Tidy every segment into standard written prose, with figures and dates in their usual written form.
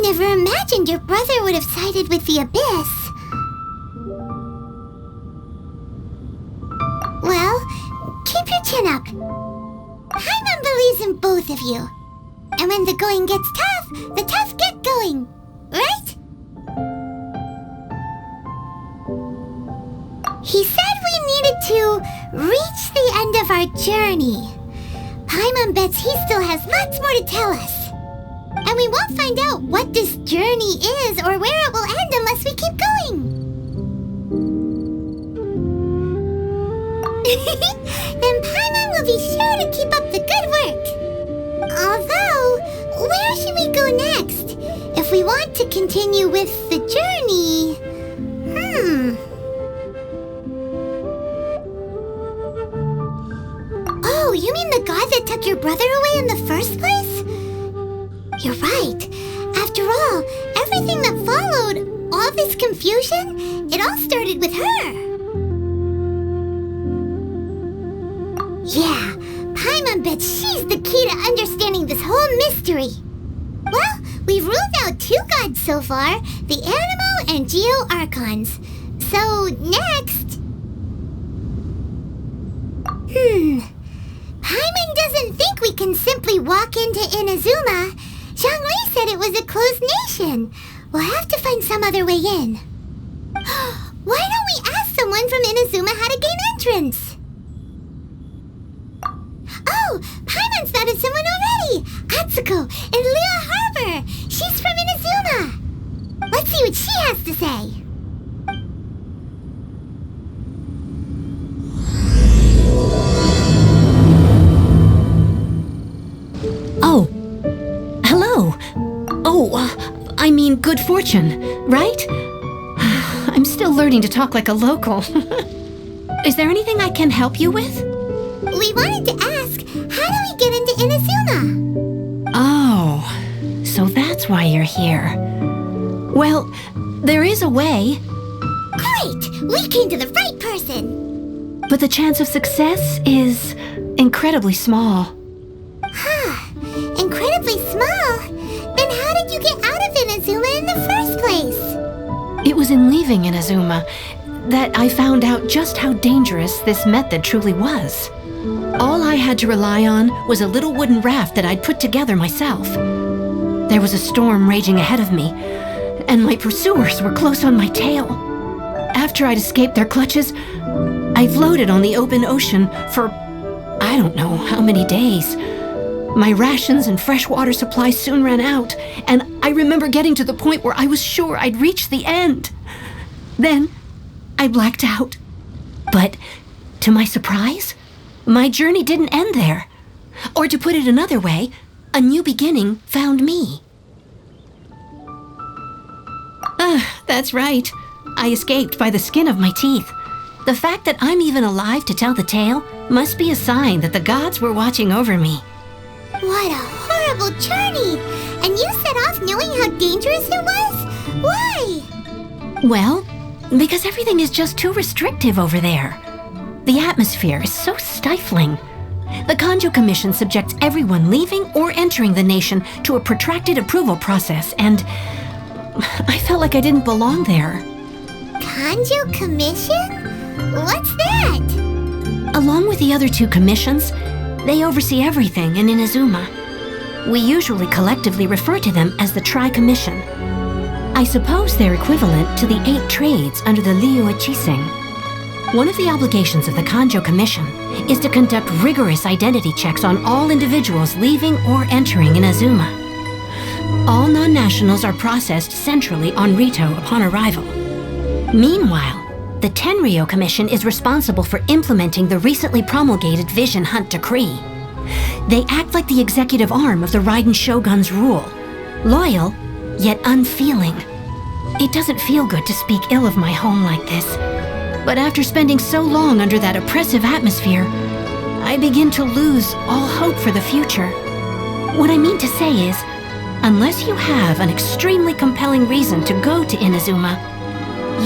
never imagined your brother would have sided with the Abyss. Well, keep your chin up. Paimon believes in both of you. And when the going gets tough, the tough get going. Right? He said we needed to reach the end of our journey. Paimon bets he still has lots more to tell us. And we won't find out what this journey is or where it will end unless we keep going. Then Paimon will be sure to keep up the good work. Although, where should we go next? If we want to continue with the journey... Oh, you mean the god that took your brother away in the first place? You're right. After all, everything that followed, all this confusion, it all started with her. Yeah, Paimon bets she's the key to understanding this whole mystery. Well, we've ruled out 2 gods so far, the Animo and Geo Archons. So, next... Paimon doesn't think we can simply walk into Inazuma. Zhongli said it was a closed nation. We'll have to find some other way in. Why don't we ask someone from Inazuma how to gain entrance? Oh, Paimon's thought of someone already! Atsuko in Liyue Harbor! She's from Inazuma! Let's see what she has to say. Oh. Hello. Oh, I mean good fortune, right? I'm still learning to talk like a local. Is there anything I can help you with? We wanted to ask, how do we get into Inazuma? Oh, so that's why you're here. Well, there is a way. Great! We came to the right person! But the chance of success is incredibly small. Incredibly small? Then how did you get out of Inazuma in the first place? It was in leaving Inazuma that I found out just how dangerous this method truly was. All I had to rely on was a little wooden raft that I'd put together myself. There was a storm raging ahead of me, and my pursuers were close on my tail. After I'd escaped their clutches, I floated on the open ocean for I don't know how many days. My rations and freshwater supplies soon ran out, and I remember getting to the point where I was sure I'd reached the end. Then, I blacked out. But, to my surprise, my journey didn't end there. Or to put it another way, a new beginning found me. That's right. I escaped by the skin of my teeth. The fact that I'm even alive to tell the tale must be a sign that the gods were watching over me. What a horrible journey! And you set off knowing how dangerous it was? Why? Well, because everything is just too restrictive over there. The atmosphere is so stifling. The Kanjo Commission subjects everyone leaving or entering the nation to a protracted approval process, and I felt like I didn't belong there. Kanjo Commission? What's that? Along with the other 2 commissions, they oversee everything in Inazuma. We usually collectively refer to them as the Tri-Commission. I suppose they're equivalent to the 8 trades under the Liyue Chiseng. One of the obligations of the Kanjo Commission is to conduct rigorous identity checks on all individuals leaving or entering Inazuma. All non-nationals are processed centrally on Rito upon arrival. Meanwhile, the Tenryo Commission is responsible for implementing the recently promulgated Vision Hunt Decree. They act like the executive arm of the Raiden Shogun's rule, loyal, yet unfeeling. It doesn't feel good to speak ill of my home like this, but after spending so long under that oppressive atmosphere, I begin to lose all hope for the future. What I mean to say is, unless you have an extremely compelling reason to go to Inazuma,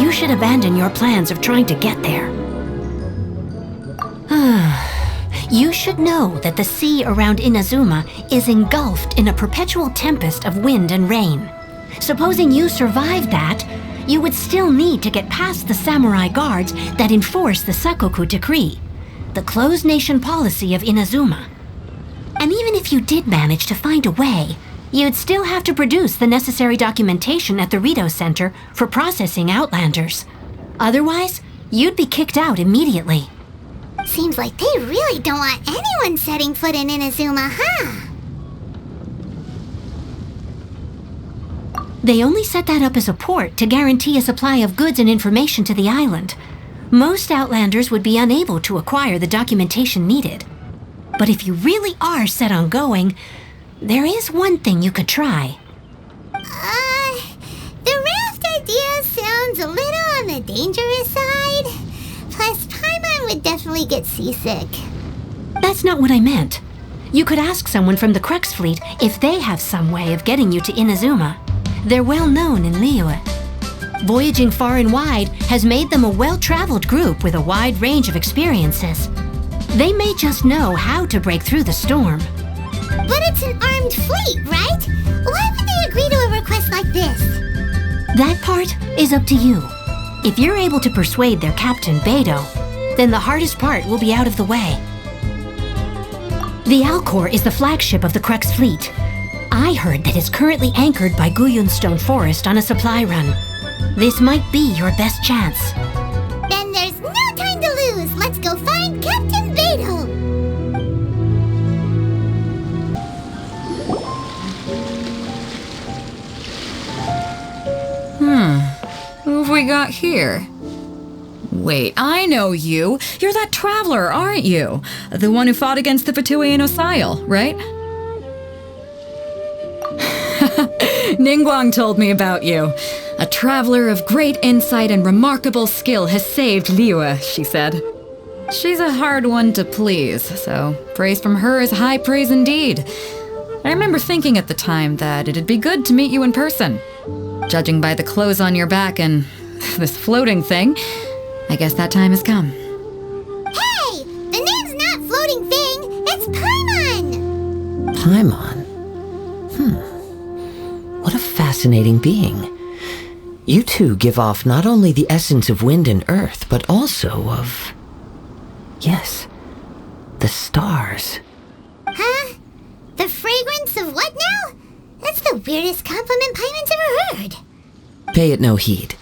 you should abandon your plans of trying to get there. You should know that the sea around Inazuma is engulfed in a perpetual tempest of wind and rain. supposing you survived that, you would still need to get past the samurai guards that enforce the Sakoku Decree, the closed nation policy of Inazuma. And even if you did manage to find a way, you'd still have to produce the necessary documentation at the Rito Center for processing Outlanders. Otherwise, you'd be kicked out immediately. Seems like they really don't want anyone setting foot in Inazuma, huh? They only set that up as a port to guarantee a supply of goods and information to the island. Most Outlanders would be unable to acquire the documentation needed. But if you really are set on going, there is one thing you could try. The raft idea sounds a little on the dangerous side. Plus, Paimon would definitely get seasick. That's not what I meant. You could ask someone from the Crux fleet if they have some way of getting you to Inazuma. They're well known in Liyue. Voyaging far and wide has made them a well-traveled group with a wide range of experiences. They may just know how to break through the storm. But it's an armed fleet, right? Why would they agree to a request like this? That part is up to you. If you're able to persuade their captain, Beidou, then the hardest part will be out of the way. The Alcor is the flagship of the Crux fleet. I heard that it's currently anchored by Guyunstone Forest on a supply run. This might be your best chance. Then there's no time to lose. Let's go find Captain Beidou. Who have we got here? Wait, I know you. You're that traveler, aren't you? The one who fought against the Fatui and Osile, right? Ningguang told me about you. A traveler of great insight and remarkable skill has saved Liyue, she said. She's a hard one to please, so praise from her is high praise indeed. I remember thinking at the time that it'd be good to meet you in person. Judging by the clothes on your back and this floating thing, I guess that time has come. Hey! The name's not Floating Thing, it's Paimon! Paimon? What a fascinating being. You two give off not only the essence of wind and earth, but also of... yes, the stars. Huh? The fragrance of what now? That's the weirdest compliment Paimon's ever heard. Pay it no heed.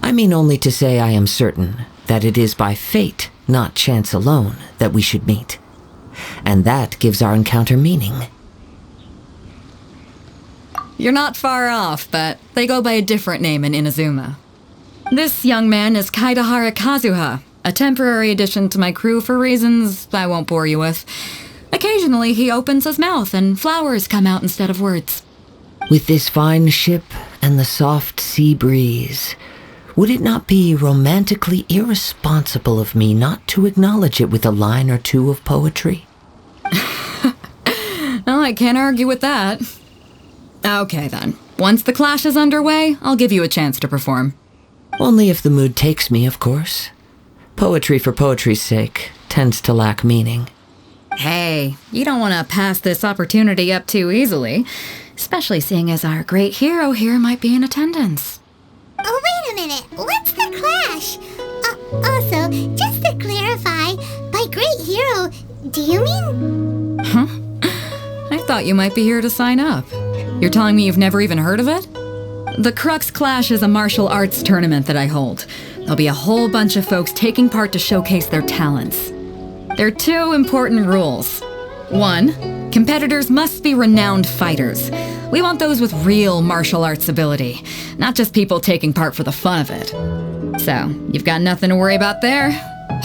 I mean only to say I am certain that it is by fate, not chance alone, that we should meet. And that gives our encounter meaning. You're not far off, but they go by a different name in Inazuma. This young man is Kaidahara Kazuha, a temporary addition to my crew for reasons I won't bore you with. Occasionally he opens his mouth and flowers come out instead of words. With this fine ship and the soft sea breeze, would it not be romantically irresponsible of me not to acknowledge it with a line or two of poetry? Well, I can't argue with that. Okay then. Once the clash is underway, I'll give you a chance to perform. Only if the mood takes me, of course. Poetry for poetry's sake tends to lack meaning. Hey, you don't want to pass this opportunity up too easily, especially seeing as our great hero here might be in attendance. Oh, wait a minute. What's the clash? Also, just to clarify, by great hero, do you mean... Huh? I thought you might be here to sign up. You're telling me you've never even heard of it? The Crux Clash is a martial arts tournament that I hold. There'll be a whole bunch of folks taking part to showcase their talents. There are two important rules. 1, competitors must be renowned fighters. We want those with real martial arts ability, not just people taking part for the fun of it. So, you've got nothing to worry about there.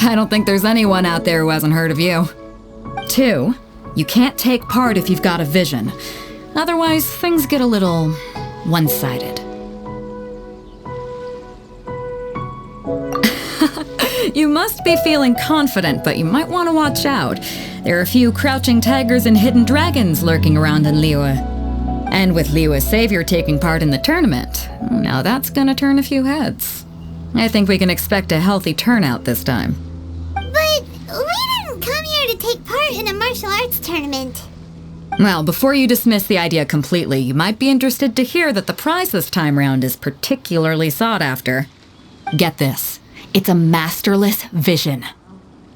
I don't think there's anyone out there who hasn't heard of you. 2, you can't take part if you've got a vision. Otherwise, things get a little one-sided. You must be feeling confident, but you might want to watch out. There are a few crouching tigers and hidden dragons lurking around in Liyue. And with Liyue's savior taking part in the tournament, now that's gonna turn a few heads. I think we can expect a healthy turnout this time. But we didn't come here to take part in a martial arts tournament. Well, before you dismiss the idea completely, you might be interested to hear that the prize this time round is particularly sought after. Get this. It's a masterless vision.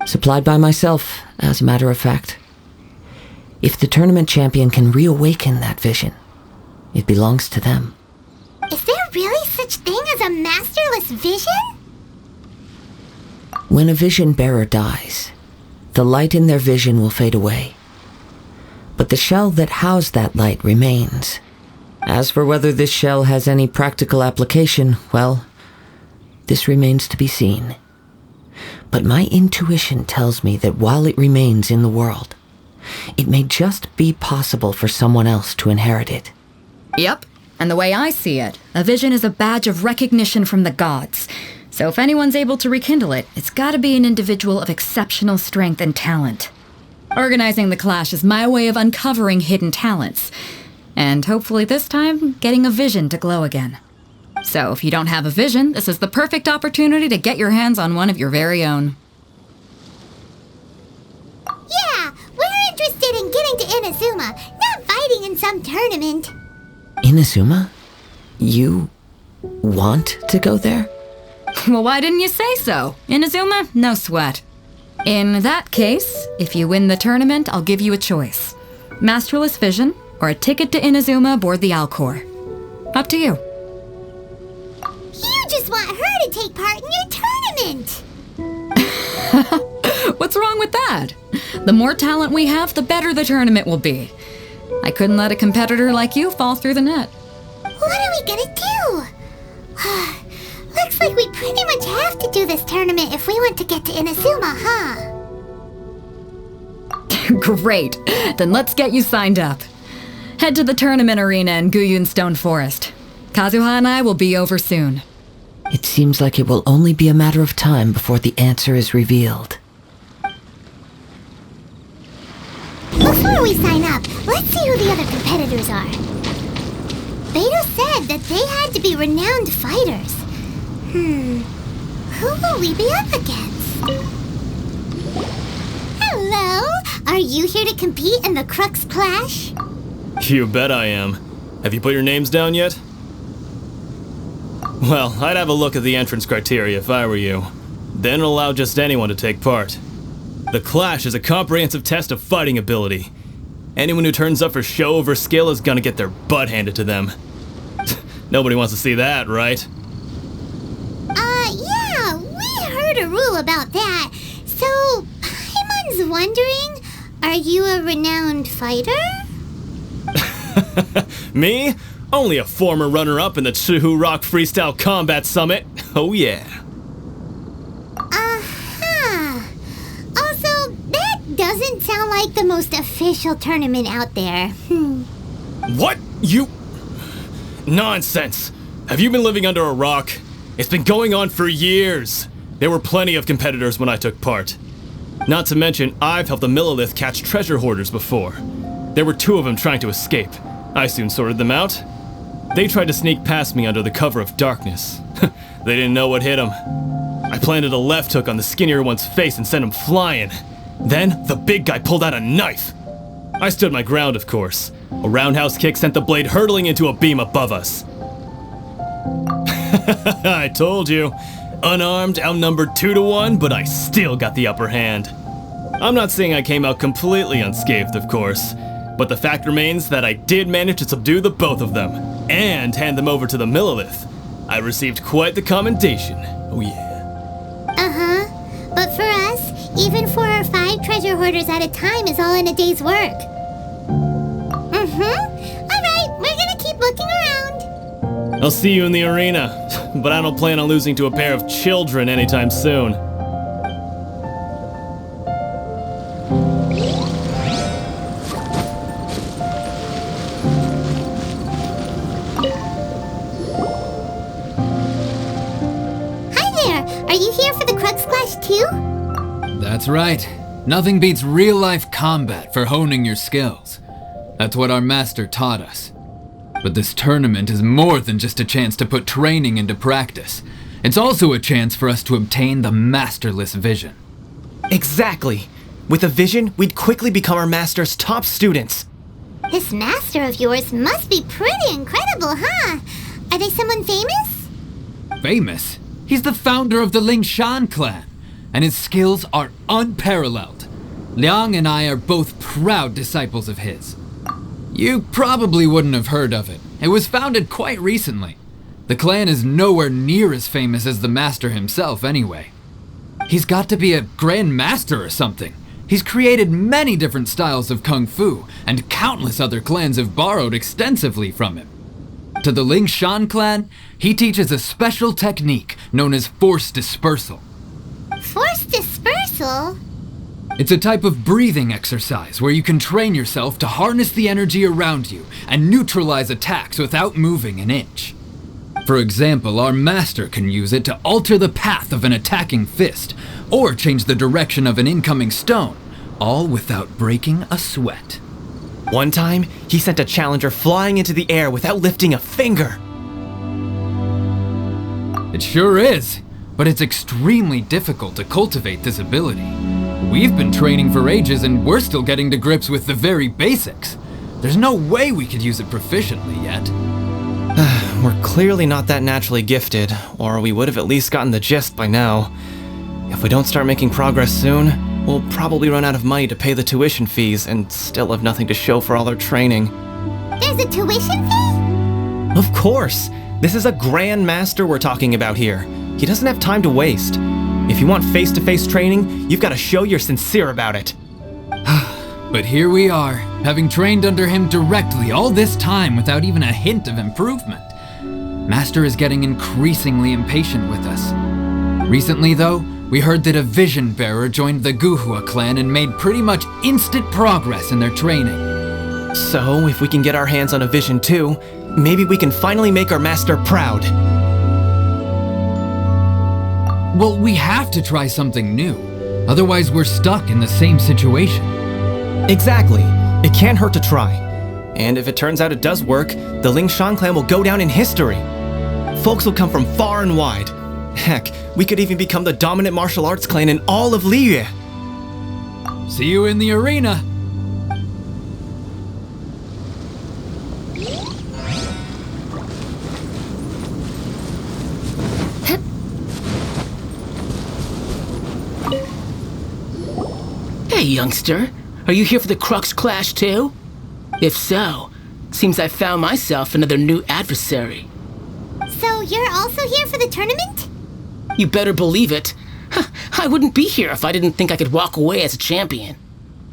Supplied by myself, as a matter of fact. If the tournament champion can reawaken that vision, it belongs to them. Is there really such thing as a masterless vision? When a vision bearer dies, the light in their vision will fade away. But the shell that housed that light remains. As for whether this shell has any practical application, well, this remains to be seen. But my intuition tells me that while it remains in the world, it may just be possible for someone else to inherit it. Yep, and the way I see it, a vision is a badge of recognition from the gods. So if anyone's able to rekindle it, it's gotta be an individual of exceptional strength and talent. Organizing the clash is my way of uncovering hidden talents. And hopefully this time, getting a vision to glow again. So if you don't have a vision, this is the perfect opportunity to get your hands on one of your very own. Yeah, we're interested in getting to Inazuma, not fighting in some tournament. Inazuma? You want to go there? Well, why didn't you say so? Inazuma, no sweat. In that case, if you win the tournament, I'll give you a choice. Masterless Vision, or a ticket to Inazuma aboard the Alcor. Up to you. You just want her to take part in your tournament. What's wrong with that? The more talent we have, the better the tournament will be. I couldn't let a competitor like you fall through the net. What are we gonna do? Looks like we pretty much have to do this tournament if we want to get to Inazuma, huh? Great. Then let's get you signed up. Head to the tournament arena in Guyun Stone Forest. Kazuha and I will be over soon. It seems like it will only be a matter of time before the answer is revealed. Before we sign up, let's see who the other competitors are. Beidou said that they had to be renowned fighters. Who will we be up against? Hello? Are you here to compete in the Crux Clash? You bet I am. Have you put your names down yet? Well, I'd have a look at the entrance criteria if I were you. Then allow just anyone to take part. The Clash is a comprehensive test of fighting ability. Anyone who turns up for show over skill is gonna get their butt handed to them. Nobody wants to see that, right? Yeah, we heard a rule about that. So, Paimon's wondering, are you a renowned fighter? Me? Only a former runner-up in the Chihu Rock Freestyle Combat Summit. Oh yeah. Also, that doesn't sound like the most official tournament out there. What? You... Nonsense. Have you been living under a rock? It's been going on for years. There were plenty of competitors when I took part. Not to mention, I've helped the Millilith catch treasure hoarders before. There were 2 of them trying to escape. I soon sorted them out. They tried to sneak past me under the cover of darkness. They didn't know what hit them. I planted a left hook on the skinnier one's face and sent him flying. Then, the big guy pulled out a knife. I stood my ground, of course. A roundhouse kick sent the blade hurtling into a beam above us. I told you. Unarmed, outnumbered 2-1, but I still got the upper hand. I'm not saying I came out completely unscathed, of course, but the fact remains that I did manage to subdue the both of them, and hand them over to the Millilith. I received quite the commendation. Oh yeah. But for us, even 4 or 5 treasure hoarders at a time is all in a day's work. Alright, we're gonna keep looking around. I'll see you in the arena, but I don't plan on losing to a pair of children anytime soon. Hi there, are you here for the Crux Clash too? That's right. Nothing beats real-life combat for honing your skills. That's what our master taught us. But this tournament is more than just a chance to put training into practice. It's also a chance for us to obtain the masterless vision. Exactly. With a vision, we'd quickly become our master's top students. This master of yours must be pretty incredible, huh? Are they someone famous? Famous? He's the founder of the Lingshan clan, and his skills are unparalleled. Liang and I are both proud disciples of his. You probably wouldn't have heard of it. It was founded quite recently. The clan is nowhere near as famous as the master himself anyway. He's got to be a grand master or something. He's created many different styles of kung fu, and countless other clans have borrowed extensively from him. To the Lingshan clan, he teaches a special technique known as force dispersal. Force dispersal? It's a type of breathing exercise where you can train yourself to harness the energy around you and neutralize attacks without moving an inch. For example, our master can use it to alter the path of an attacking fist, or change the direction of an incoming stone, all without breaking a sweat. One time, he sent a challenger flying into the air without lifting a finger. It sure is, but it's extremely difficult to cultivate this ability. We've been training for ages and we're still getting to grips with the very basics. There's no way we could use it proficiently yet. We're clearly not that naturally gifted, or we would have at least gotten the gist by now. If we don't start making progress soon, we'll probably run out of money to pay the tuition fees and still have nothing to show for all our training. There's a tuition fee? Of course! This is a grand master we're talking about here. He doesn't have time to waste. If you want face-to-face training, you've got to show you're sincere about it. But here we are, having trained under him directly all this time without even a hint of improvement. Master is getting increasingly impatient with us. Recently, though, we heard that a vision bearer joined the Kazuha clan and made pretty much instant progress in their training. So, if we can get our hands on a vision too, maybe we can finally make our master proud. Well, we have to try something new. Otherwise, we're stuck in the same situation. Exactly. It can't hurt to try. And if it turns out it does work, the Lingshan clan will go down in history. Folks will come from far and wide. Heck, we could even become the dominant martial arts clan in all of Liyue. See you in the arena. Hey, youngster. Are you here for the Crux Clash too? If so, seems I found myself another new adversary. So you're also here for the tournament? You better believe it. I wouldn't be here if I didn't think I could walk away as a champion.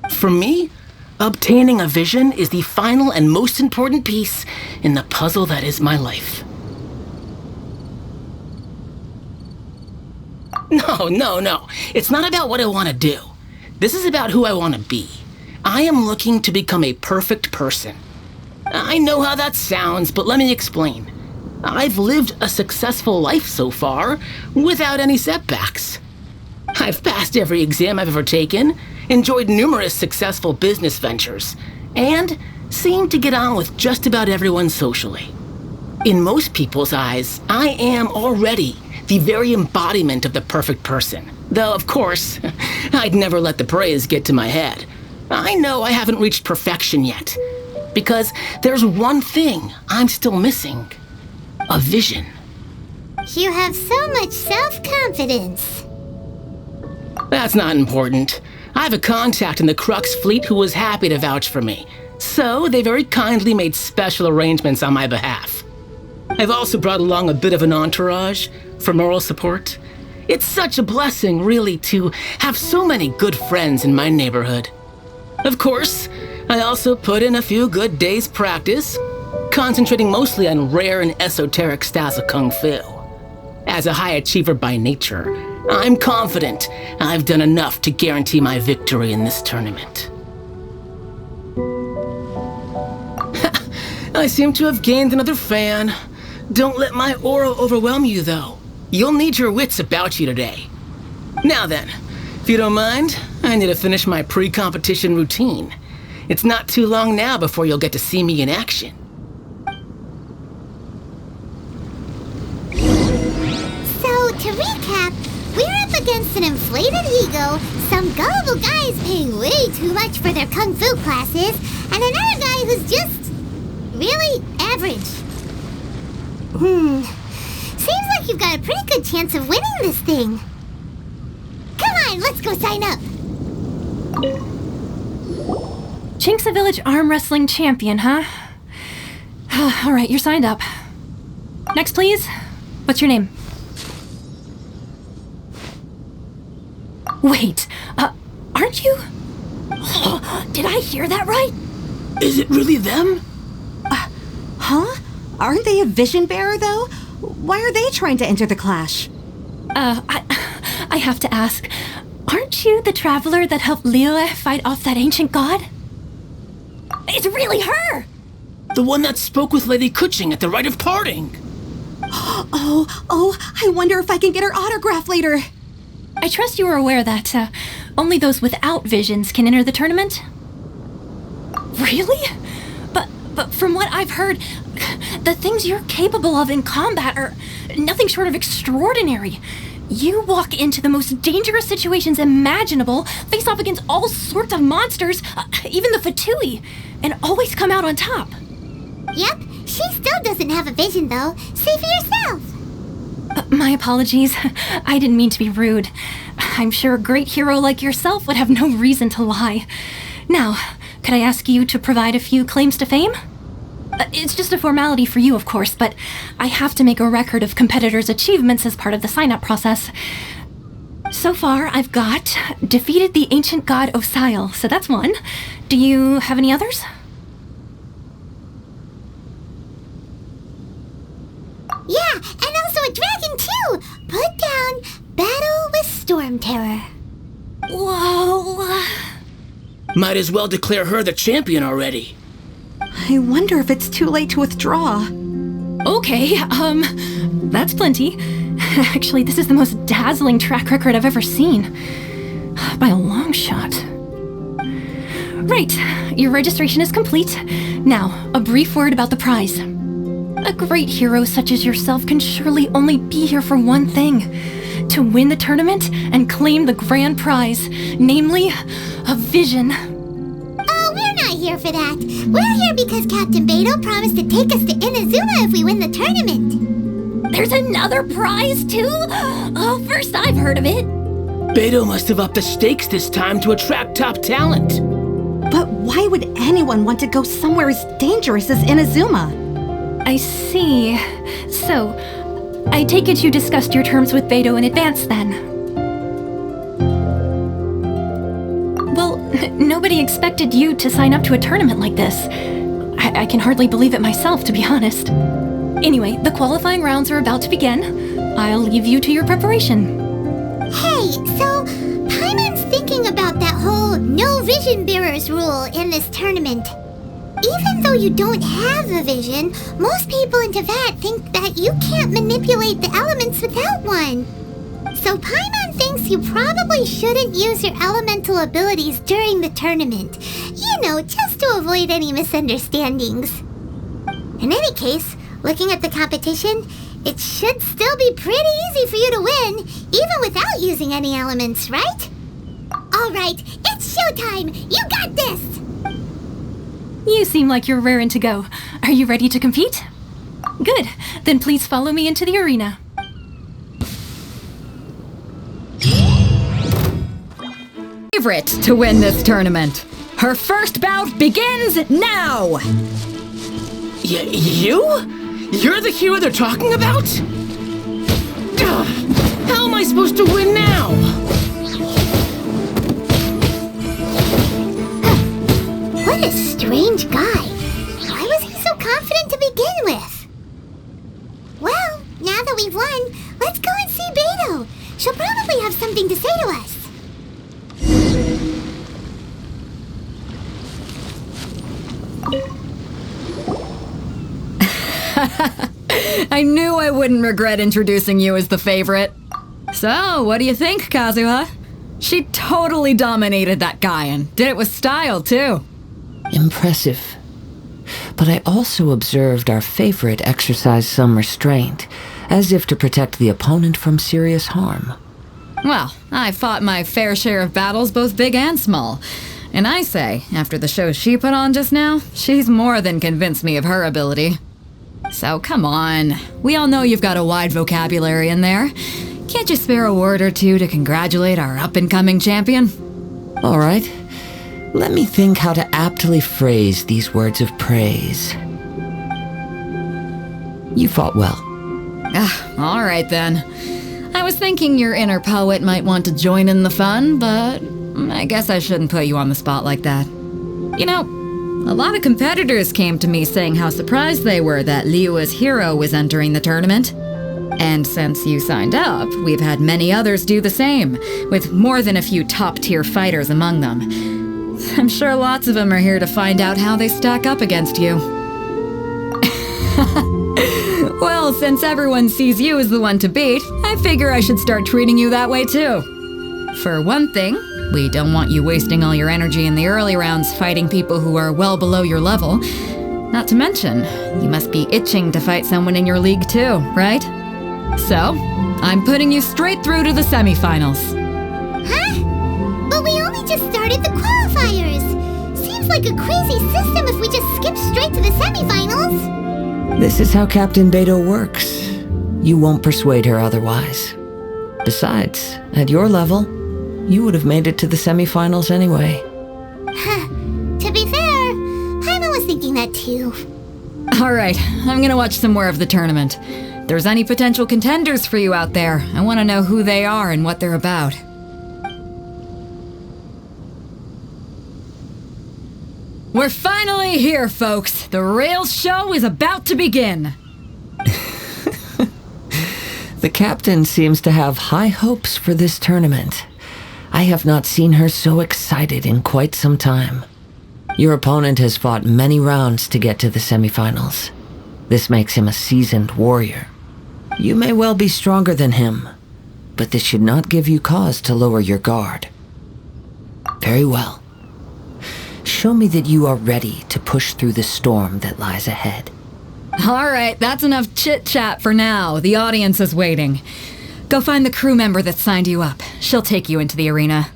For me, obtaining a vision is the final and most important piece in the puzzle that is my life. No. It's not about what I want to do. This is about who I want to be. I am looking to become a perfect person. I know how that sounds, but let me explain. I've lived a successful life so far, without any setbacks. I've passed every exam I've ever taken, enjoyed numerous successful business ventures, and seemed to get on with just about everyone socially. In most people's eyes, I am already the very embodiment of the perfect person. Though, of course, I'd never let the praise get to my head. I know I haven't reached perfection yet, because there's one thing I'm still missing. A vision. You have so much self-confidence. That's not important. I have a contact in the Crux fleet who was happy to vouch for me, so they very kindly made special arrangements on my behalf. I've also brought along a bit of an entourage for moral support. It's such a blessing, really, to have so many good friends in my neighborhood. Of course, I also put in a few good days' practice, concentrating mostly on rare and esoteric styles of kung fu. As a high achiever by nature, I'm confident I've done enough to guarantee my victory in this tournament. I seem to have gained another fan. Don't let my aura overwhelm you, though. You'll need your wits about you today. Now then, if you don't mind, I need to finish my pre-competition routine. It's not too long now before you'll get to see me in action. So, to recap, we're up against an inflated ego, some gullible guy's paying way too much for their kung fu classes, and another guy who's just really average. Seems like you've got a pretty good chance of winning this thing. Come on, let's go sign up. Chinksa Village Arm Wrestling Champion, huh? Alright, you're signed up. Next, please. What's your name? Wait, aren't you? Did I hear that right? Is it really them? Huh? Aren't they a vision bearer, though? Why are they trying to enter the clash? I have to ask, aren't you the traveler that helped Liyue fight off that ancient god? It's really her! The one that spoke with Lady Kuching at the rite of parting. Oh, I wonder if I can get her autograph later. I trust you are aware that only those without visions can enter the tournament? Really? But from what I've heard, the things you're capable of in combat are nothing short of extraordinary. You walk into the most dangerous situations imaginable, face off against all sorts of monsters, even the Fatui, and always come out on top. Yep, she still doesn't have a vision, though. See for yourself. My apologies. I didn't mean to be rude. I'm sure a great hero like yourself would have no reason to lie. Now, could I ask you to provide a few claims to fame? It's just a formality for you, of course, but I have to make a record of competitors' achievements as part of the sign-up process. So far, I've got defeated the ancient god Osile, so that's one. Do you have any others? Yeah, and also a dragon, too. Put down Battle with Storm Terror. Whoa. Might as well declare her the champion already. I wonder if it's too late to withdraw. Okay, that's plenty. Actually, this is the most dazzling track record I've ever seen. By a long shot. Right, your registration is complete. Now, a brief word about the prize. A great hero such as yourself can surely only be here for one thing. To win the tournament and claim the grand prize, namely, a vision. Oh, we're not here for that. We're here because Captain Beidou promised to take us to Inazuma if we win the tournament. There's another prize, too? Oh, first I've heard of it. Beidou must have upped the stakes this time to attract top talent. But why would anyone want to go somewhere as dangerous as Inazuma? I see. So, I take it you discussed your terms with Beidou in advance, then? Well, nobody expected you to sign up to a tournament like this. I can hardly believe it myself, to be honest. Anyway, the qualifying rounds are about to begin. I'll leave you to your preparation. Hey, so Paimon's thinking about that whole no vision bearers rule in this tournament. Even though you don't have a vision, most people in Teyvat think that you can't manipulate the elements without one. So Paimon thinks you probably shouldn't use your elemental abilities during the tournament. You know, just to avoid any misunderstandings. In any case, looking at the competition, it should still be pretty easy for you to win, even without using any elements, right? Alright, it's showtime! You got this! You seem like you're raring to go. Are you ready to compete? Good. Then please follow me into the arena. Favorite to win this tournament. Her first bout begins now! You? You're the hero they're talking about? Ugh, how am I supposed to win now? What a strange guy. Why was he so confident to begin with? Well, now that we've won, let's go and see Beidou. She'll probably have something to say to us. I knew I wouldn't regret introducing you as the favorite. So, what do you think, Kazuha? She totally dominated that guy and did it with style, too. Impressive. But I also observed our favorite exercise some restraint, as if to protect the opponent from serious harm. Well, I fought my fair share of battles, both big and small. And I say, after the show she put on just now, she's more than convinced me of her ability. So come on, we all know you've got a wide vocabulary in there. Can't you spare a word or two to congratulate our up-and-coming champion? All right. Let me think how to aptly phrase these words of praise. You fought well. All right then. I was thinking your inner poet might want to join in the fun, but I guess I shouldn't put you on the spot like that. You know, a lot of competitors came to me saying how surprised they were that Liyue's hero was entering the tournament. And since you signed up, we've had many others do the same, with more than a few top-tier fighters among them. I'm sure lots of them are here to find out how they stack up against you. Well, since everyone sees you as the one to beat, I figure I should start treating you that way too. For one thing, we don't want you wasting all your energy in the early rounds fighting people who are well below your level. Not to mention, you must be itching to fight someone in your league too, right? So, I'm putting you straight through to the semifinals. Huh? But we only just started the qualifiers. Seems like a crazy system if we just skip straight to the semifinals. This is how Captain Beidou works. You won't persuade her otherwise. Besides, at your level, you would have made it to the semifinals anyway. To be fair, Paimon was thinking that too. All right, I'm gonna watch some more of the tournament. If there's any potential contenders for you out there, I want to know who they are and what they're about. We're finally here, folks. The real show is about to begin. The captain seems to have high hopes for this tournament. I have not seen her so excited in quite some time. Your opponent has fought many rounds to get to the semifinals. This makes him a seasoned warrior. You may well be stronger than him, but this should not give you cause to lower your guard. Very well. Show me that you are ready to push through the storm that lies ahead. All right, that's enough chit-chat for now. The audience is waiting. Go find the crew member that signed you up. She'll take you into the arena.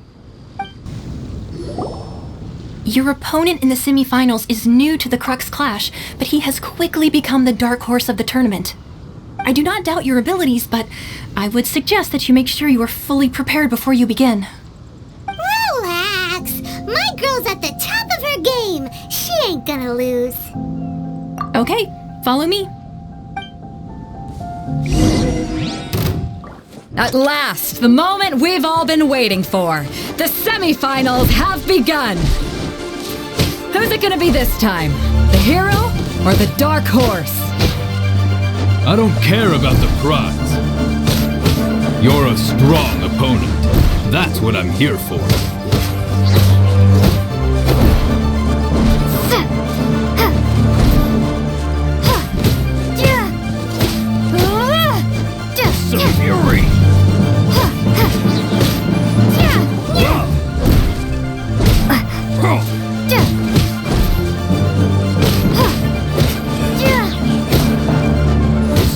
Your opponent in the semifinals is new to the Crux Clash, but he has quickly become the dark horse of the tournament. I do not doubt your abilities, but I would suggest that you make sure you are fully prepared before you begin. Relax. My girl's at the top of her game. She ain't gonna lose. Okay, follow me. At last, the moment we've all been waiting for. The semifinals have begun. Who's it gonna be this time? The hero or the dark horse? I don't care about the prize. You're a strong opponent. That's what I'm here for. Some fury!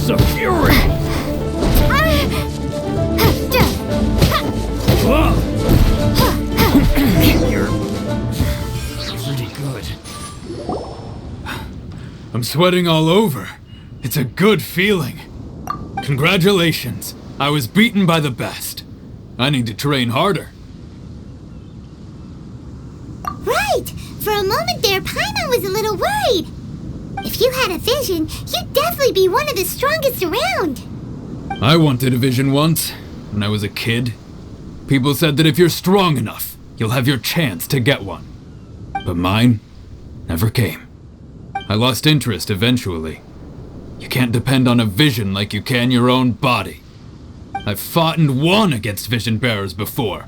Some fury! You're pretty good. I'm sweating all over. It's a good feeling. Congratulations. I was beaten by the best. I need to train harder. Right. For a moment there, Paimon was a little worried. If you had a vision, you'd definitely be one of the strongest around. I wanted a vision once, when I was a kid. People said that if you're strong enough, you'll have your chance to get one. But mine never came. I lost interest eventually. You can't depend on a vision like you can your own body. I've fought and won against vision bearers before.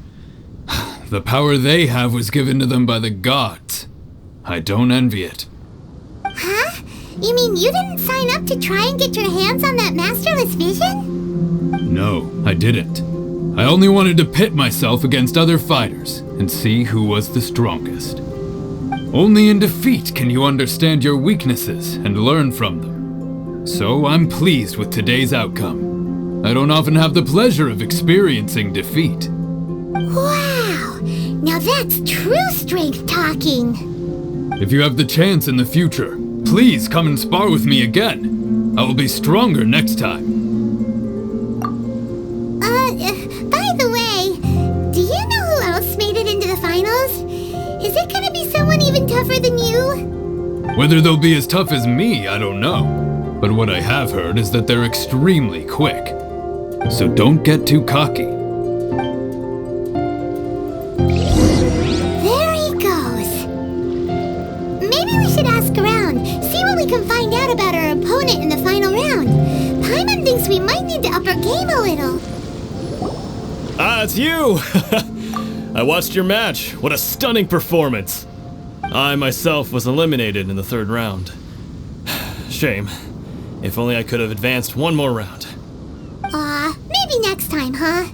The power they have was given to them by the gods. I don't envy it. Huh? You mean you didn't sign up to try and get your hands on that masterless vision? No, I didn't. I only wanted to pit myself against other fighters and see who was the strongest. Only in defeat can you understand your weaknesses and learn from them. So I'm pleased with today's outcome. I don't often have the pleasure of experiencing defeat. Wow! Now that's true strength talking. If you have the chance in the future, please come and spar with me again. I will be stronger next time. By the way, do you know who else made it into the finals? Is it gonna be someone even tougher than you? Whether they'll be as tough as me, I don't know. But what I have heard is that they're extremely quick. So don't get too cocky. There he goes. Maybe we should ask around, see what we can find out about our opponent in the final round. Paimon thinks we might need to up our game a little. Ah, it's you! I watched your match. What a stunning performance. I myself was eliminated in the third round. Shame. If only I could have advanced one more round. Maybe next time, huh?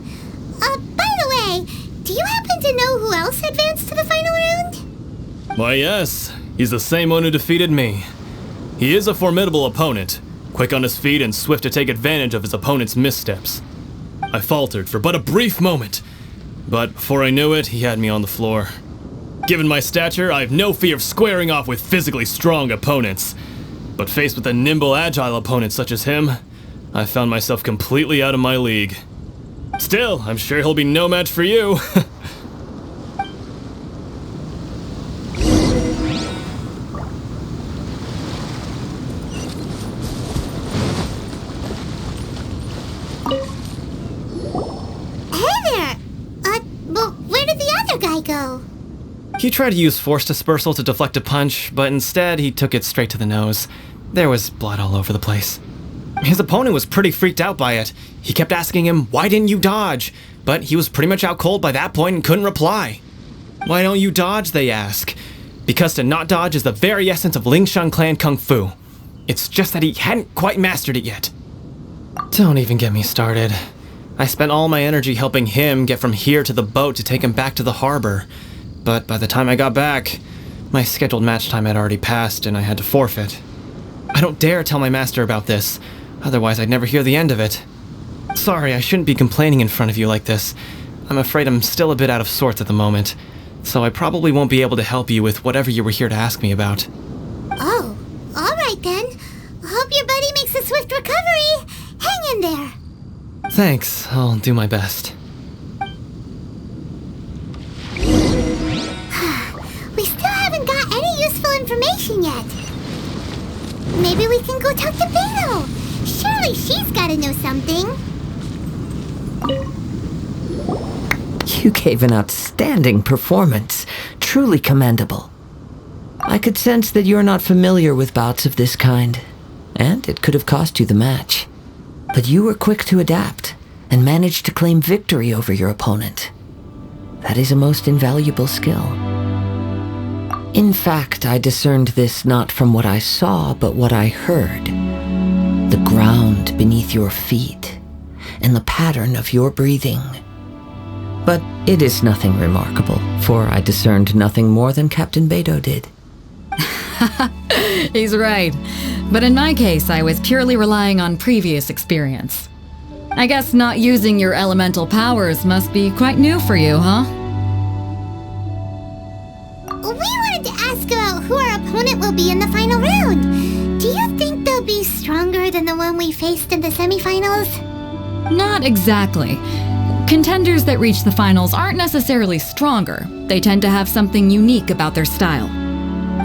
By the way, do you happen to know who else advanced to the final round? Why, yes. He's the same one who defeated me. He is a formidable opponent, quick on his feet and swift to take advantage of his opponent's missteps. I faltered for but a brief moment, but before I knew it, he had me on the floor. Given my stature, I have no fear of squaring off with physically strong opponents. But faced with a nimble, agile opponent such as him, I found myself completely out of my league. Still, I'm sure he'll be no match for you. Where did the other guy go? He tried to use force dispersal to deflect a punch, but instead he took it straight to the nose. There was blood all over the place. His opponent was pretty freaked out by it. He kept asking him, "Why didn't you dodge?" But he was pretty much out cold by that point and couldn't reply. "Why don't you dodge?" they ask. Because to not dodge is the very essence of Lingshan clan kung fu. It's just that he hadn't quite mastered it yet. Don't even get me started. I spent all my energy helping him get from here to the boat to take him back to the harbor. But by the time I got back, my scheduled match time had already passed and I had to forfeit. I don't dare tell my master about this, otherwise I'd never hear the end of it. Sorry, I shouldn't be complaining in front of you like this. I'm afraid I'm still a bit out of sorts at the moment, so I probably won't be able to help you with whatever you were here to ask me about. Oh, alright then. Hope your buddy makes a swift recovery. Hang in there. Thanks, I'll do my best. We still haven't got any useful information yet. Maybe we can go talk to Beidou. Surely she's gotta know something. You gave an outstanding performance. Truly commendable. I could sense that you're not familiar with bouts of this kind, and it could have cost you the match. But you were quick to adapt, and managed to claim victory over your opponent. That is a most invaluable skill. In fact, I discerned this not from what I saw, but what I heard. The ground beneath your feet, and the pattern of your breathing. But it is nothing remarkable, for I discerned nothing more than Captain Beidou did. He's right. But in my case, I was purely relying on previous experience. I guess not using your elemental powers must be quite new for you, huh? We wanted to ask about who our opponent will be in the final round. Do you think they'll be stronger than the one we faced in the semifinals? Not exactly. Contenders that reach the finals aren't necessarily stronger. They tend to have something unique about their style.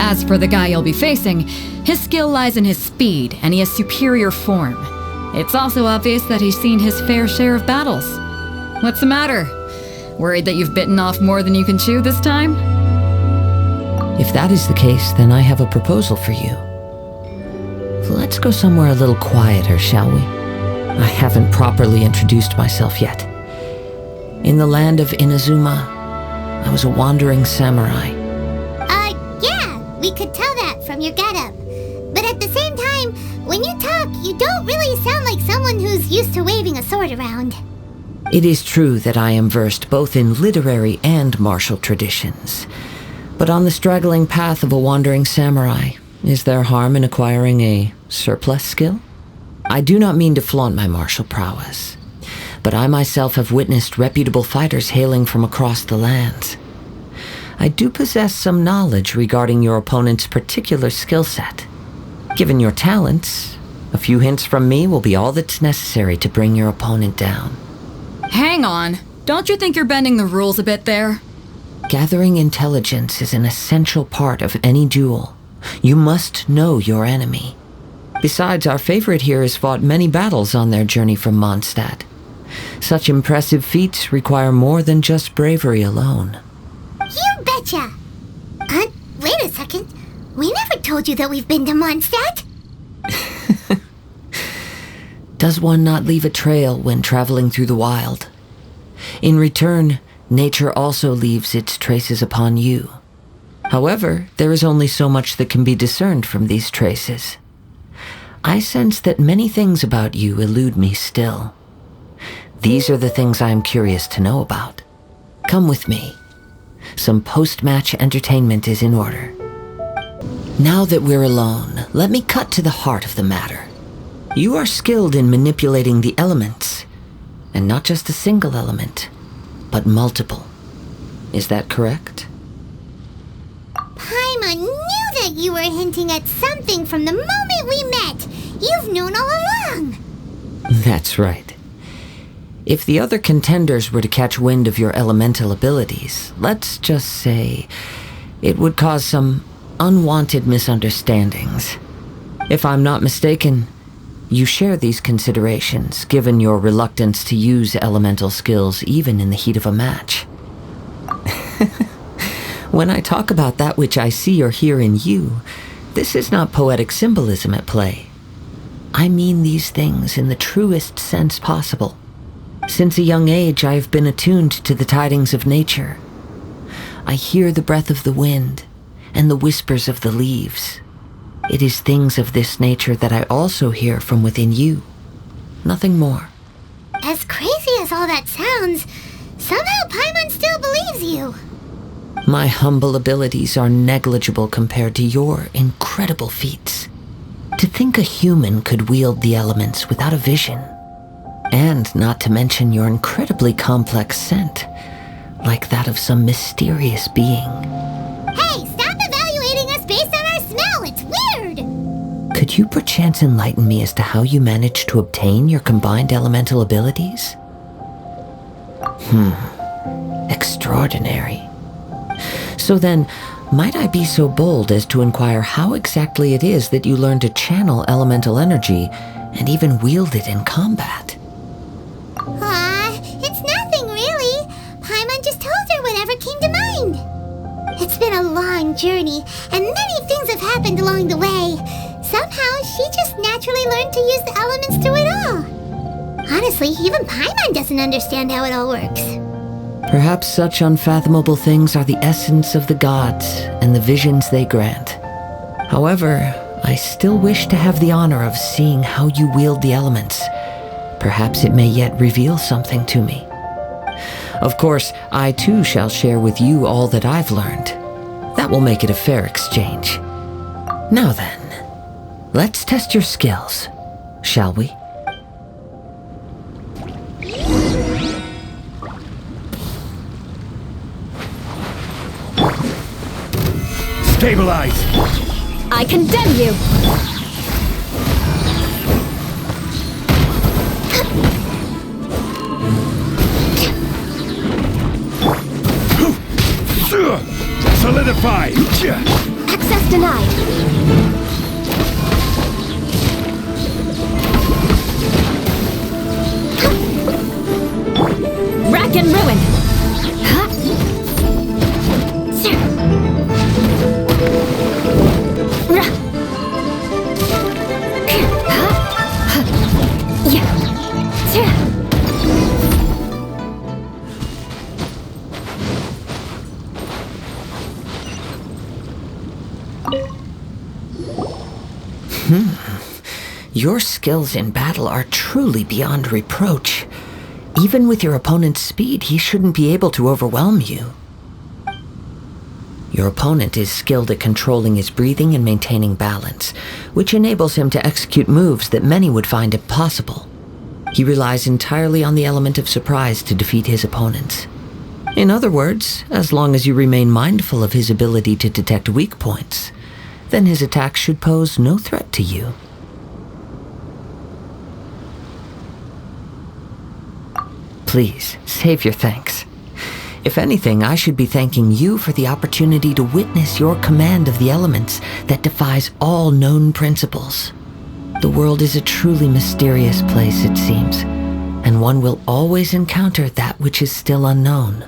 As for the guy you'll be facing, his skill lies in his speed, and he has superior form. It's also obvious that he's seen his fair share of battles. What's the matter? Worried that you've bitten off more than you can chew this time? If that is the case, then I have a proposal for you. Let's go somewhere a little quieter, shall we? I haven't properly introduced myself yet. In the land of Inazuma, I was a wandering samurai. Yeah, we could tell that from your getup. But at the same time, when you talk, you don't really sound like someone who's used to waving a sword around. It is true that I am versed both in literary and martial traditions. But on the straggling path of a wandering samurai, is there harm in acquiring a surplus skill? I do not mean to flaunt my martial prowess. but I myself have witnessed reputable fighters hailing from across the lands. I do possess some knowledge regarding your opponent's particular skill set. Given your talents, a few hints from me will be all that's necessary to bring your opponent down. Hang on. Don't you think you're bending the rules a bit there? Gathering intelligence is an essential part of any duel. You must know your enemy. Besides, our favorite here has fought many battles on their journey from Mondstadt. Such impressive feats require more than just bravery alone. You betcha! Wait a second. We never told you that we've been to Mondstadt. Does one not leave a trail when traveling through the wild? In return, nature also leaves its traces upon you. However, there is only so much that can be discerned from these traces. I sense that many things about you elude me still. These are the things I am curious to know about. Come with me. Some post-match entertainment is in order. Now that we're alone, let me cut to the heart of the matter. You are skilled in manipulating the elements, and not just a single element, but multiple. Is that correct? Paimon knew that you were hinting at something from the moment we met. You've known all along. That's right. If the other contenders were to catch wind of your elemental abilities, let's just say it would cause some unwanted misunderstandings. If I'm not mistaken, you share these considerations, given your reluctance to use elemental skills even in the heat of a match. When I talk about that which I see or hear in you, this is not poetic symbolism at play. I mean these things in the truest sense possible. Since a young age, I have been attuned to the tidings of nature. I hear the breath of the wind and the whispers of the leaves. It is things of this nature that I also hear from within you. Nothing more. As crazy as all that sounds, somehow Paimon still believes you. My humble abilities are negligible compared to your incredible feats. To think a human could wield the elements without a vision. And not to mention your incredibly complex scent, like that of some mysterious being. Hey, stop evaluating us based on our smell. It's weird. Could you perchance enlighten me as to how you managed to obtain your combined elemental abilities? Extraordinary. So then, might I be so bold as to inquire how exactly it is that you learned to channel elemental energy and even wield it in combat? It's nothing really. Paimon just told her whatever came to mind. It's been a long journey, and many things have happened along the way. Somehow, she just naturally learned to use the elements through it all. Honestly, even Paimon doesn't understand how it all works. Perhaps such unfathomable things are the essence of the gods and the visions they grant. However, I still wish to have the honor of seeing how you wield the elements. Perhaps it may yet reveal something to me. Of course, I too shall share with you all that I've learned. That will make it a fair exchange. Now then, let's test your skills, shall we? Stabilize! I condemn you! Solidify! Access denied. Rack and ruin. Your skills in battle are truly beyond reproach. Even with your opponent's speed, he shouldn't be able to overwhelm you. Your opponent is skilled at controlling his breathing and maintaining balance, which enables him to execute moves that many would find impossible. He relies entirely on the element of surprise to defeat his opponents. In other words, as long as you remain mindful of his ability to detect weak points, then his attacks should pose no threat to you. Please, save your thanks. If anything, I should be thanking you for the opportunity to witness your command of the elements that defies all known principles. The world is a truly mysterious place, it seems, and one will always encounter that which is still unknown.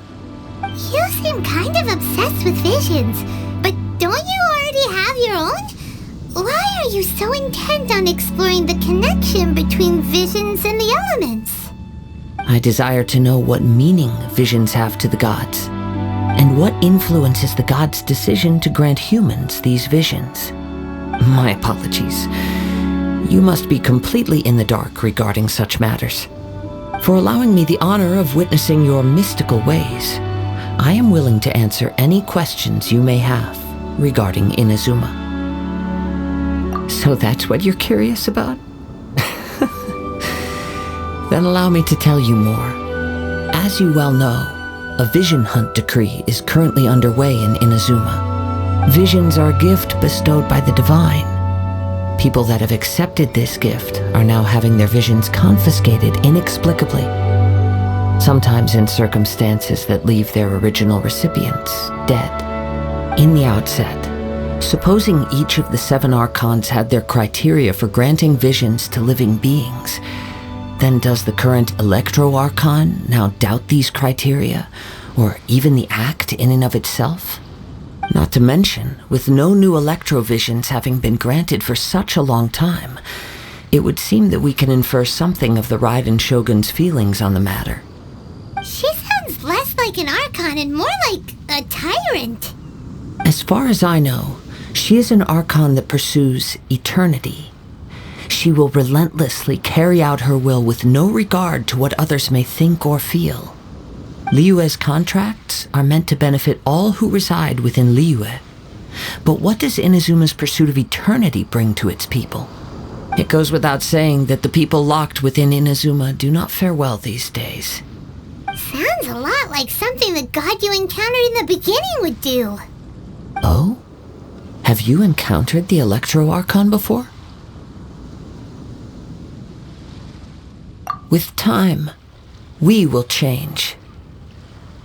You seem kind of obsessed with visions, but don't you already have your own? Why are you so intent on exploring the connection between visions and the elements? I desire to know what meaning visions have to the gods, and what influences the gods' decision to grant humans these visions. My apologies. You must be completely in the dark regarding such matters. For allowing me the honor of witnessing your mystical ways, I am willing to answer any questions you may have regarding Inazuma. So that's what you're curious about? Then allow me to tell you more. As you well know, a vision hunt decree is currently underway in Inazuma. Visions are a gift bestowed by the divine. People that have accepted this gift are now having their visions confiscated inexplicably, sometimes in circumstances that leave their original recipients dead. In the outset, supposing each of the 7 archons had their criteria for granting visions to living beings, then does the current Electro Archon now doubt these criteria, or even the act in and of itself? Not to mention, with no new Electrovisions having been granted for such a long time, it would seem that we can infer something of the Raiden Shogun's feelings on the matter. She sounds less like an Archon and more like a tyrant. As far as I know, she is an Archon that pursues eternity. She will relentlessly carry out her will with no regard to what others may think or feel. Liyue's contracts are meant to benefit all who reside within Liyue. But what does Inazuma's pursuit of eternity bring to its people? It goes without saying that the people locked within Inazuma do not fare well these days. Sounds a lot like something the god you encountered in the beginning would do. Oh? Have you encountered the Electro Archon before? With time, we will change.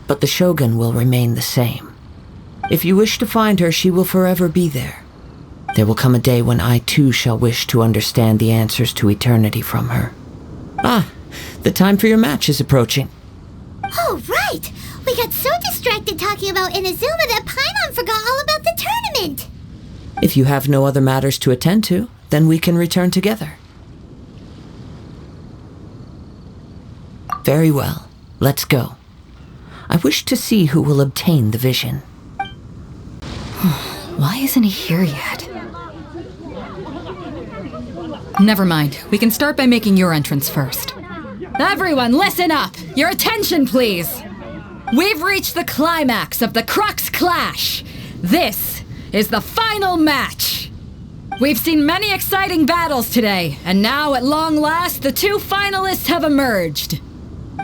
But the Shogun will remain the same. If you wish to find her, she will forever be there. There will come a day when I too shall wish to understand the answers to eternity from her. Ah, the time for your match is approaching. Oh, right! We got so distracted talking about Inazuma that Paimon forgot all about the tournament! If you have no other matters to attend to, then we can return together. Very well, let's go. I wish to see who will obtain the vision. Why isn't he here yet? Never mind. We can start by making your entrance first. Everyone, listen up! Your attention, please! We've reached the climax of the Crux Clash! This is the final match! We've seen many exciting battles today, and now, at long last, the 2 finalists have emerged.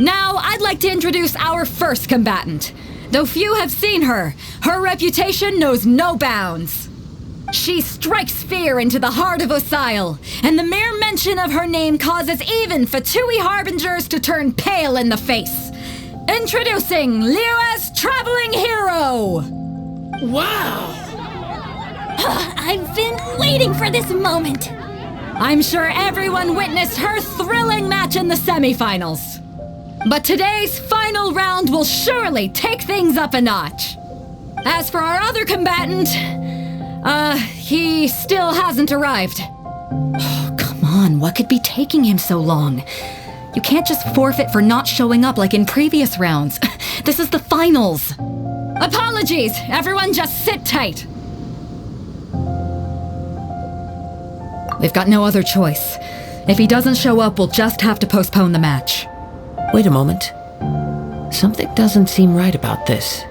Now, I'd like to introduce our first combatant. Though few have seen her, her reputation knows no bounds. She strikes fear into the heart of Osile, and the mere mention of her name causes even Fatui Harbingers to turn pale in the face. Introducing Liyue's traveling hero! Wow! I've been waiting for this moment. I'm sure everyone witnessed her thrilling match in the semifinals. But today's final round will surely take things up a notch. As for our other combatant, he still hasn't arrived. Oh, come on, what could be taking him so long? You can't just forfeit for not showing up like in previous rounds. This is the finals. Apologies, everyone just sit tight. We've got no other choice. If he doesn't show up, we'll just have to postpone the match. Wait a moment. Something doesn't seem right about this.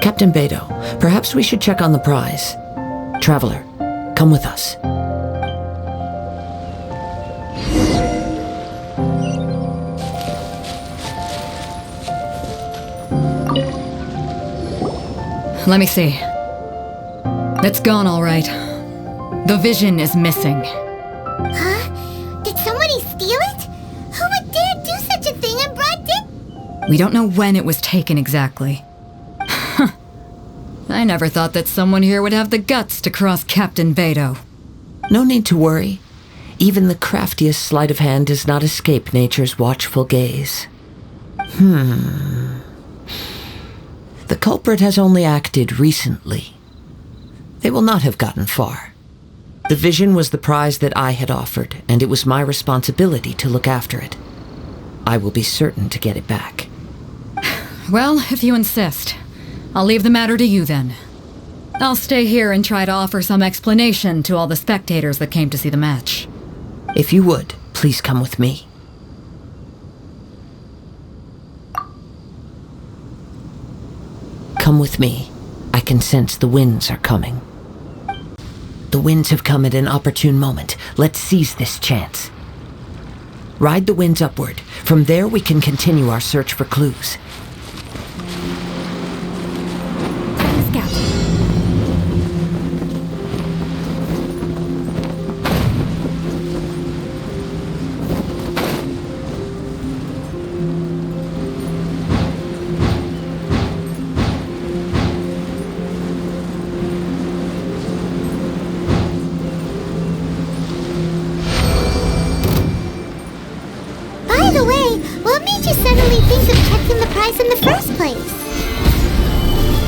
Captain Beidou, perhaps we should check on the prize. Traveler, come with us. Let me see. It's gone all right. The vision is missing. Huh? Did somebody steal it? Who would dare do such a thing in broad day? We don't know when it was taken exactly. I never thought that someone here would have the guts to cross Captain Beidou. No need to worry. Even the craftiest sleight of hand does not escape nature's watchful gaze. The culprit has only acted recently. They will not have gotten far. The vision was the prize that I had offered, and it was my responsibility to look after it. I will be certain to get it back. Well, if you insist, I'll leave the matter to you then. I'll stay here and try to offer some explanation to all the spectators that came to see the match. If you would, please come with me. Come with me. I can sense the winds are coming. The winds have come at an opportune moment. Let's seize this chance. Ride the winds upward. From there we can continue our search for clues. Scout. By the way, what made you suddenly think of checking the prize in the first place?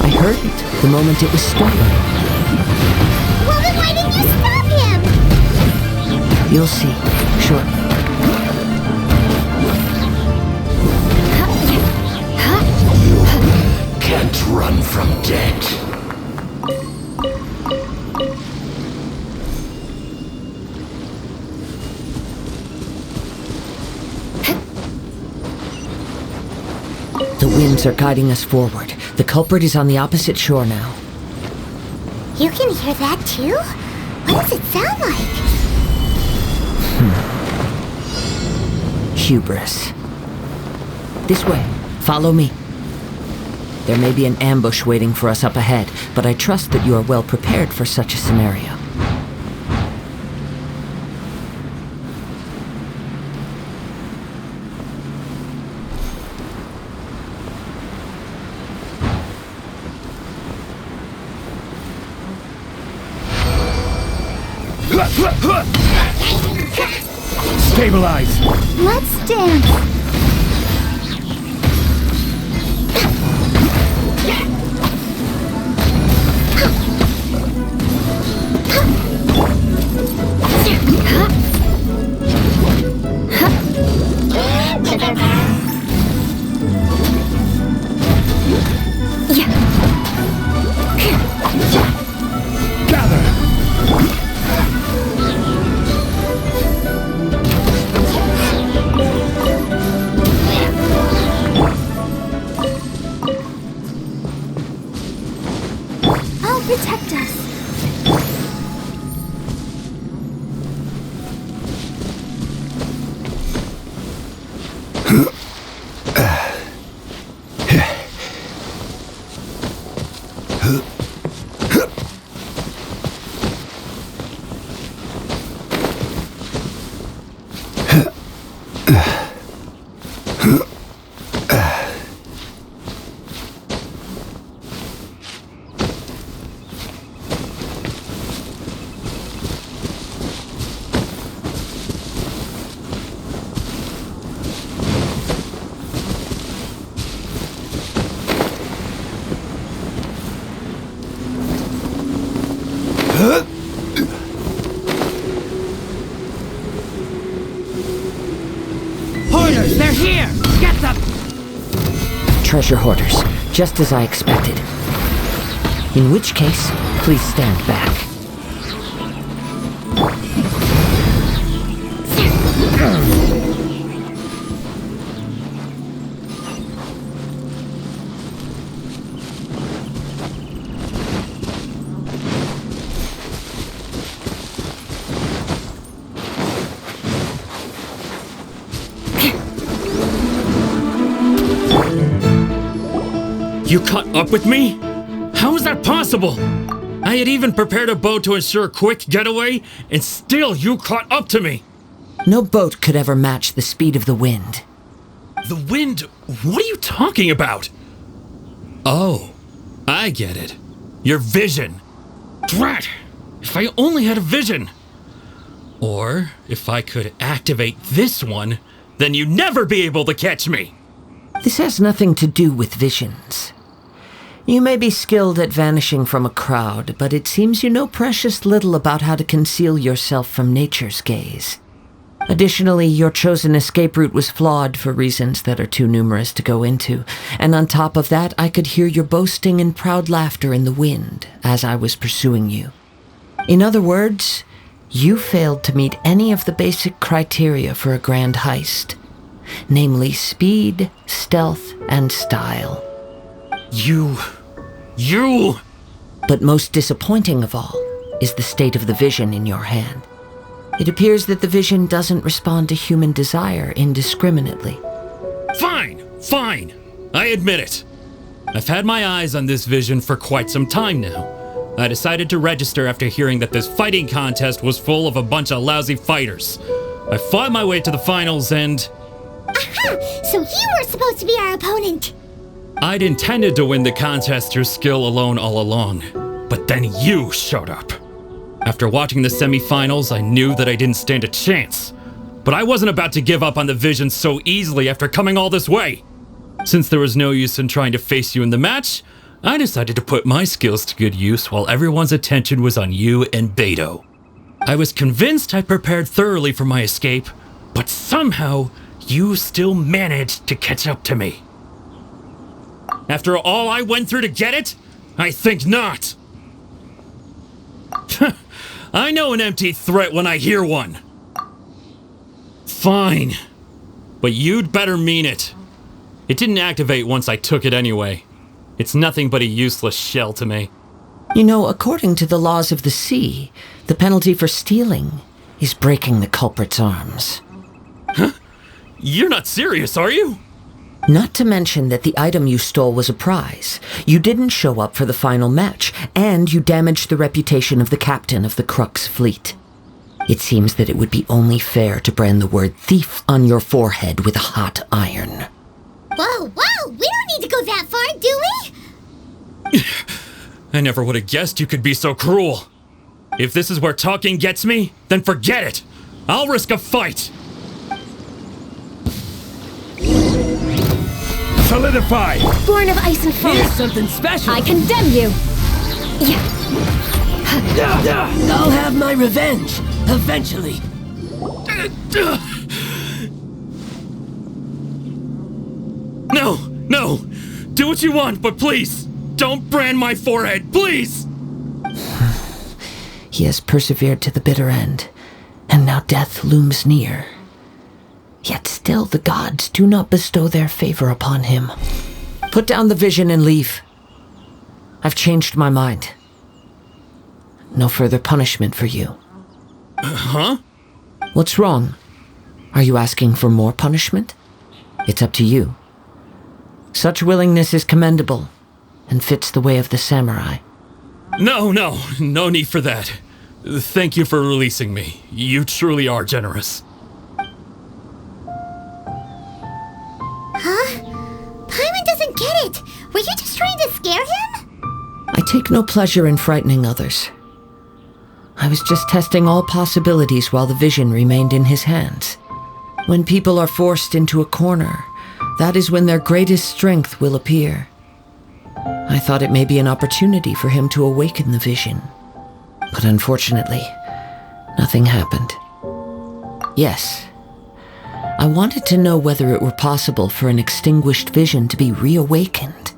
I heard it the moment it was stolen. Well, then why didn't you stop him? You'll see shortly. Can't run from death. The winds are guiding us forward. The culprit is on the opposite shore now. You can hear that too? What does it sound like? Hubris. This way. Follow me. There may be an ambush waiting for us up ahead, but I trust that you are well prepared for such a scenario. Stabilize! Let's dance. Gather! I'll protect us. Hoarders, they're here! Get them! Treasure hoarders, just as I expected. In which case, please stand back. You caught up with me? How is that possible? I had even prepared a boat to ensure a quick getaway, and still you caught up to me. No boat could ever match the speed of the wind. The wind? What are you talking about? Oh, I get it. Your vision. Drat! If I only had a vision. Or if I could activate this one, then you'd never be able to catch me. This has nothing to do with visions. You may be skilled at vanishing from a crowd, but it seems you know precious little about how to conceal yourself from nature's gaze. Additionally, your chosen escape route was flawed for reasons that are too numerous to go into, and on top of that, I could hear your boasting and proud laughter in the wind as I was pursuing you. In other words, you failed to meet any of the basic criteria for a grand heist, namely speed, stealth, and style. You... But most disappointing of all is the state of the vision in your hand. It appears that the vision doesn't respond to human desire indiscriminately. Fine. I admit it. I've had my eyes on this vision for quite some time now. I decided to register after hearing that this fighting contest was full of a bunch of lousy fighters. I fought my way to the finals and... Aha! So you were supposed to be our opponent! I'd intended to win the contest through skill alone all along, but then you showed up. After watching the semifinals, I knew that I didn't stand a chance. But I wasn't about to give up on the vision so easily after coming all this way. Since there was no use in trying to face you in the match, I decided to put my skills to good use while everyone's attention was on you and Beidou. I was convinced I prepared thoroughly for my escape, but somehow you still managed to catch up to me. After all I went through to get it? I think not. I know an empty threat when I hear one. Fine. But you'd better mean it. It didn't activate once I took it anyway. It's nothing but a useless shell to me. You know, according to the laws of the sea, the penalty for stealing is breaking the culprit's arms. Huh? You're not serious, are you? Not to mention that the item you stole was a prize. You didn't show up for the final match, and you damaged the reputation of the captain of the Crux fleet. It seems that it would be only fair to brand the word thief on your forehead with a hot iron. Whoa, we don't need to go that far, do we? I never would have guessed you could be so cruel. If this is where talking gets me, then forget it. I'll risk a fight. Solidify! Born of ice and fire. Here's something special. I condemn you. I'll have my revenge, eventually. No! Do what you want, but please, don't brand my forehead, please! He has persevered to the bitter end, and now death looms near. Yet still the gods do not bestow their favor upon him. Put down the vision and leave. I've changed my mind. No further punishment for you. Huh? What's wrong? Are you asking for more punishment? It's up to you. Such willingness is commendable, and fits the way of the samurai. No need for that. Thank you for releasing me. You truly are generous. Huh? Paimon doesn't get it. Were you just trying to scare him? I take no pleasure in frightening others. I was just testing all possibilities while the vision remained in his hands. When people are forced into a corner, that is when their greatest strength will appear. I thought it may be an opportunity for him to awaken the vision. But unfortunately, nothing happened. Yes, I wanted to know whether it were possible for an extinguished vision to be reawakened.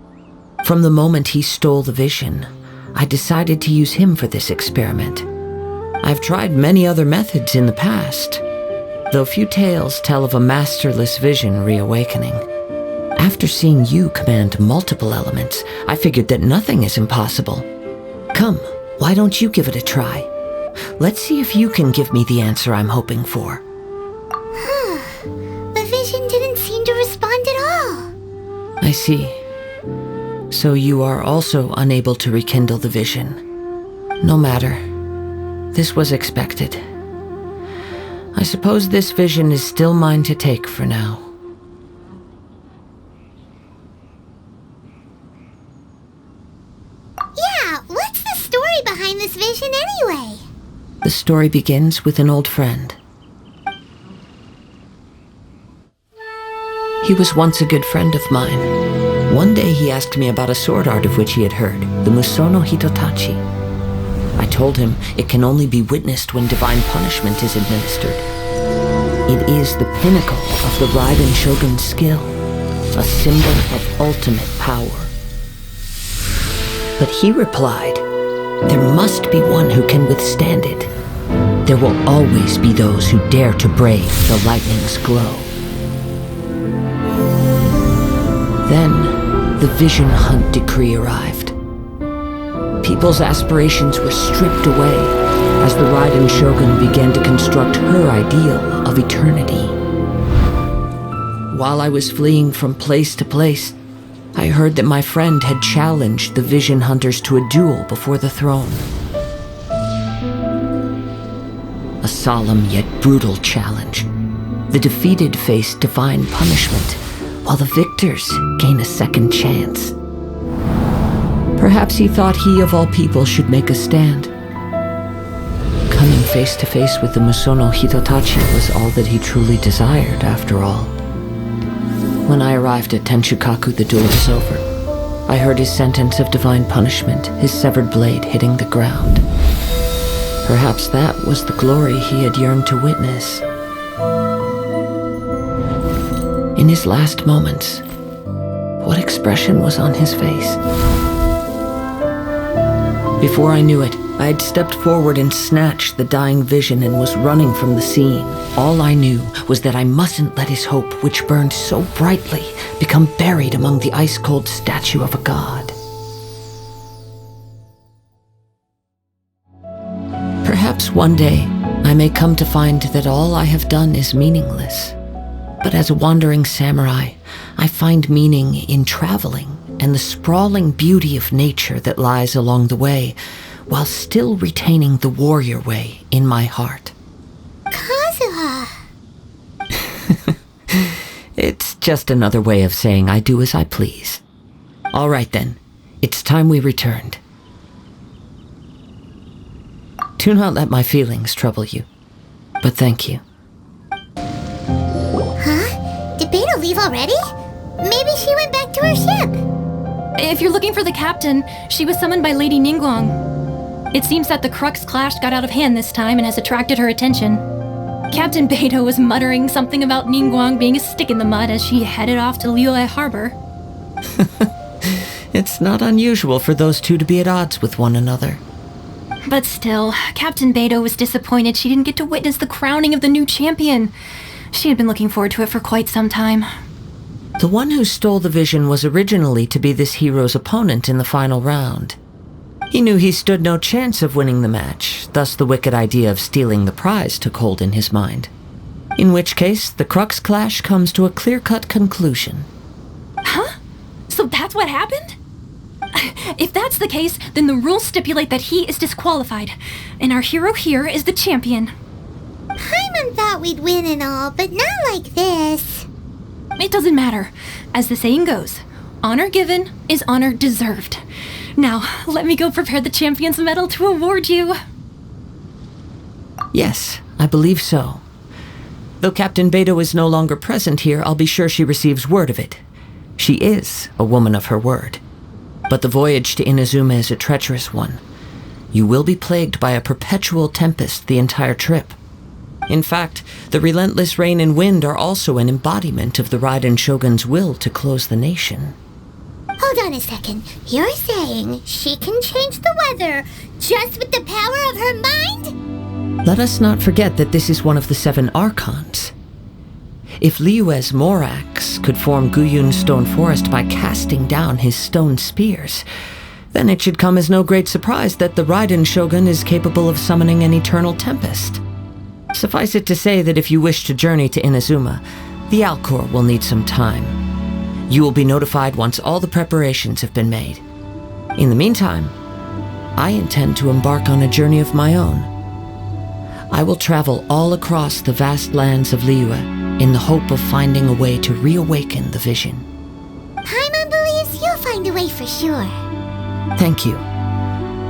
From the moment he stole the vision, I decided to use him for this experiment. I've tried many other methods in the past, though few tales tell of a masterless vision reawakening. After seeing you command multiple elements, I figured that nothing is impossible. Come, why don't you give it a try? Let's see if you can give me the answer I'm hoping for. The vision didn't seem to respond at all. I see. So you are also unable to rekindle the vision. No matter. This was expected. I suppose this vision is still mine to take for now. Yeah, what's the story behind this vision anyway? The story begins with an old friend. He was once a good friend of mine. One day he asked me about a sword art of which he had heard, the Musono Hitotachi. I told him it can only be witnessed when divine punishment is administered. It is the pinnacle of the Raiden Shogun's skill, a symbol of ultimate power. But he replied, there must be one who can withstand it. There will always be those who dare to brave the lightning's glow. Then, the Vision Hunt decree arrived. People's aspirations were stripped away as the Raiden Shogun began to construct her ideal of eternity. While I was fleeing from place to place, I heard that my friend had challenged the Vision Hunters to a duel before the throne. A solemn yet brutal challenge. The defeated face divine punishment, while the victors gain a second chance. Perhaps he thought he of all people should make a stand. Coming face to face with the Musono Hitotachi was all that he truly desired, after all. When I arrived at Tenshukaku, the duel was over. I heard his sentence of divine punishment, his severed blade hitting the ground. Perhaps that was the glory he had yearned to witness. In his last moments, what expression was on his face? Before I knew it, I had stepped forward and snatched the dying vision and was running from the scene. All I knew was that I mustn't let his hope, which burned so brightly, become buried among the ice-cold statue of a god. Perhaps one day, I may come to find that all I have done is meaningless. But as a wandering samurai, I find meaning in traveling and the sprawling beauty of nature that lies along the way, while still retaining the warrior way in my heart. Kazuha! It's just another way of saying I do as I please. All right then, it's time we returned. Do not let my feelings trouble you, but thank you. Huh? Did Beidou leave already? Maybe she went back to her ship. If you're looking for the captain, she was summoned by Lady Ningguang. It seems that the Crux clash got out of hand this time and has attracted her attention. Captain Beidou was muttering something about Ningguang being a stick in the mud as she headed off to Liyue Harbor. It's not unusual for those two to be at odds with one another. But still, Captain Beidou was disappointed she didn't get to witness the crowning of the new champion. She had been looking forward to it for quite some time. The one who stole the vision was originally to be this hero's opponent in the final round. He knew he stood no chance of winning the match, thus the wicked idea of stealing the prize took hold in his mind. In which case, the Crux clash comes to a clear-cut conclusion. Huh? So that's what happened? If that's the case, then the rules stipulate that he is disqualified, and our hero here is the champion. Paimon thought we'd win and all, but not like this. It doesn't matter. As the saying goes, honor given is honor deserved. Now, let me go prepare the champion's medal to award you. Yes, I believe so. Though Captain Beidou is no longer present here, I'll be sure she receives word of it. She is a woman of her word. But the voyage to Inazuma is a treacherous one. You will be plagued by a perpetual tempest the entire trip. In fact, the relentless rain and wind are also an embodiment of the Raiden Shogun's will to close the nation. Hold on a second. You're saying she can change the weather just with the power of her mind? Let us not forget that this is one of the 7 Archons. If Liyue's Morax could form Guyun's stone forest by casting down his stone spears, then it should come as no great surprise that the Raiden Shogun is capable of summoning an eternal tempest. Suffice it to say that if you wish to journey to Inazuma, the Alcor will need some time. You will be notified once all the preparations have been made. In the meantime, I intend to embark on a journey of my own. I will travel all across the vast lands of Liyue in the hope of finding a way to reawaken the vision. Paimon believes you'll find a way for sure. Thank you.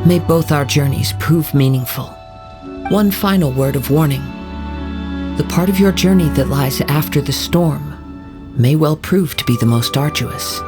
May both our journeys prove meaningful. One final word of warning. The part of your journey that lies after the storm may well prove to be the most arduous.